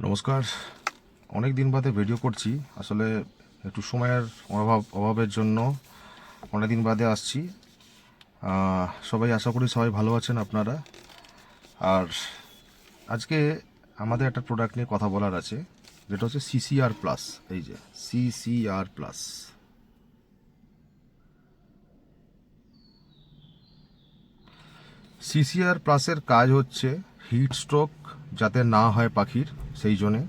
নমস্কার। অনেক দিন বাদে ভিডিও করছি, আসলে একটু সময়ের অভাবের জন্য অনেক দিন বাদে আসছি। সবাই আশা করি সবাই ভালো আছেন আপনারা। আর আজকে আমাদের একটা প্রোডাক্ট নিয়ে কথা বলার আছে, যেটা হচ্ছে সিসিআর প্লাস। এই যে সিসিআর প্লাস, সিসিআর প্লাসের কাজ হচ্ছে হিট স্ট্রোক যাতে না হয় পাখির, সেই জন্যে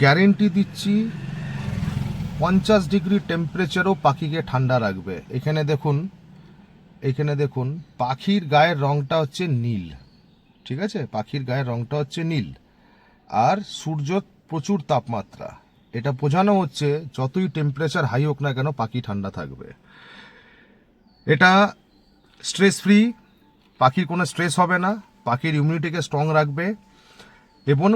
গ্যারেন্টি দিচ্ছি 50 ডিগ্রি টেম্পারেচারও পাখিকে ঠান্ডা রাখবে। এখানে দেখুন পাখির গায়ের রংটা হচ্ছে নীল, ঠিক আছে? পাখির গায়ের রংটা হচ্ছে নীল, আর সূর্য প্রচুর তাপমাত্রা। এটা বোঝানো হচ্ছে যতই টেম্পারেচার হাই হোক না কেন পাখি ঠান্ডা থাকবে। এটা স্ট্রেস ফ্রি, পাখির কোনো স্ট্রেস হবে না, পাখির ইমিউনিটিকে স্ট্রং রাখবে এবং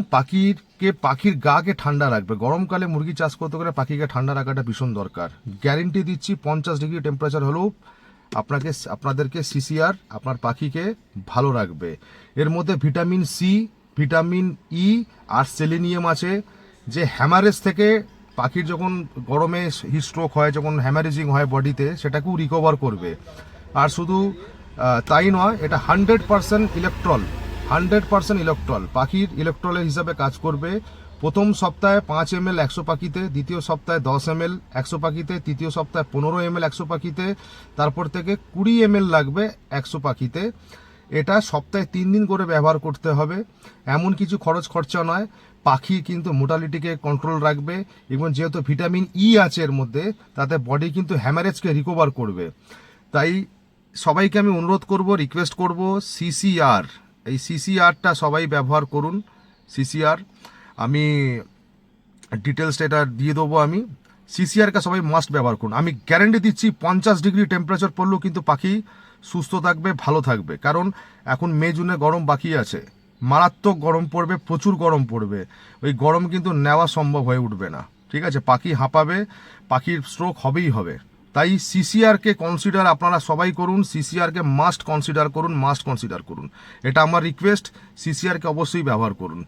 পাখির গাকে ঠান্ডা রাখবে। গরমকালে মুরগি চাষ করতে গেলে পাখিকে ঠান্ডা রাখাটা ভীষণ দরকার। গ্যারেন্টি দিচ্ছি 50 ডিগ্রি টেম্পারেচার হলেও আপনাদেরকে সিসিআর আপনার পাখিকে ভালো রাখবে। এর মধ্যে ভিটামিন সি, ভিটামিন ই আর সেলেনিয়াম আছে, যে হ্যামারেজ থেকে পাখির যখন গরমে হিট স্ট্রোক হয়, যখন হ্যামারেজিং হয় বডিতে, সেটাকেও রিকভার করবে। আর শুধু তাই নয়, এটা 100% ইলেকট্রল পাখির ইলেকট্রলের হিসাবে কাজ করবে। প্রথম সপ্তাহে 5 ml 100 পাখিতে, দ্বিতীয় সপ্তাহে 10 ml 100 পাখিতে, তৃতীয় সপ্তাহে 15 ml 100 পাখিতে, তারপর থেকে 20 ml লাগবে 100 পাখিতে। এটা সপ্তাহে 3 দিন করে ব্যবহার করতে হবে। এমন কিছু খরচা নয়, পাখি কিন্তু মোটালিটিকে কন্ট্রোল রাখবে এবং যেহেতু ভিটামিন ই আছে এর মধ্যে, তাতে বডি কিন্তু হ্যামারেজকে রিকভার করবে। তাই সবাইকে আমি অনুরোধ করব, রিকোয়েস্ট করব, সিসিআর, এই সিসিআরটা সবাই ব্যবহার করুন। সিসিআর আমি ডিটেলসটা এটা দিয়ে দেবো। আমি সিসিআরকে সবাই মাস্ট ব্যবহার করুন। আমি গ্যারেন্টি দিচ্ছি 50 ডিগ্রি টেম্পারেচার পড়লেও কিন্তু পাখি সুস্থ থাকবে, ভালো থাকবে। কারণ এখন মে জুনে গরম বাকি আছে, মারাত্মক গরম পড়বে, প্রচুর গরম পড়বে। ওই গরম কিন্তু নেওয়া সম্ভব হয়ে উঠবে না, ঠিক আছে? পাখি হাঁপাবে, পাখির স্ট্রোক হবেই হবে। তাই সিসিআরকে কনসিডার আপনারা সবাই করুন, সিসিআরকে মাস্ট কনসিডার করুন। এটা আমার রিকোয়েস্ট, সিসিআরকে অবশ্যই ব্যবহার করুন,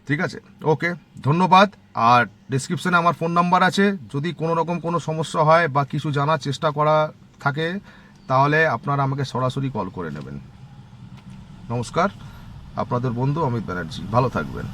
ঠিক আছে? ওকে, ধন্যবাদ। আর ডিসক্রিপশনে আমার ফোন নাম্বার আছে, যদি কোনো রকম কোনো সমস্যা হয় বা কিছু জানার চেষ্টা করা থাকে, তাহলে আপনারা আমাকে সরাসরি কল করে নেবেন। নমস্কার, আপনাদের বন্ধু অমিত ব্যানার্জি। ভালো থাকবেন।